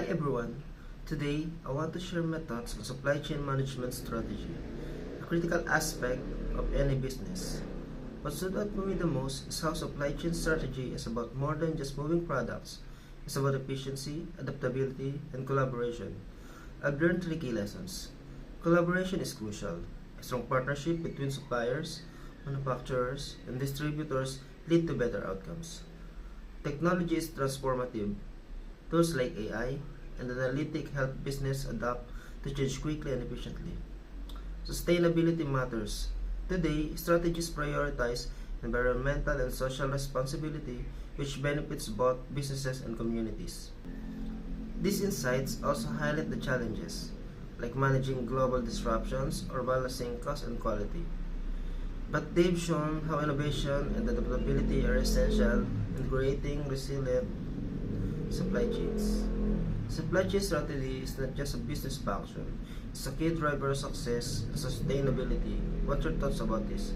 Hi everyone! Today, I want to share my thoughts on supply chain management strategy, a critical aspect of any business. What stood out to me the most is how supply chain strategy is about more than just moving products. It's about efficiency, adaptability, and collaboration. I've learned three key lessons. Collaboration is crucial. A strong partnership between suppliers, manufacturers, and distributors lead to better outcomes. Technology is transformative. Tools like AI and analytic help business adapt to change quickly and efficiently. Sustainability matters. Today, strategies prioritize environmental and social responsibility, which benefits both businesses and communities. These insights also highlight the challenges, like managing global disruptions or balancing cost and quality. But they've shown how innovation and adaptability are essential in creating resilient supply chains. Supply chain strategy is not just a business function, it's a key driver of success and sustainability. What's your thoughts about this?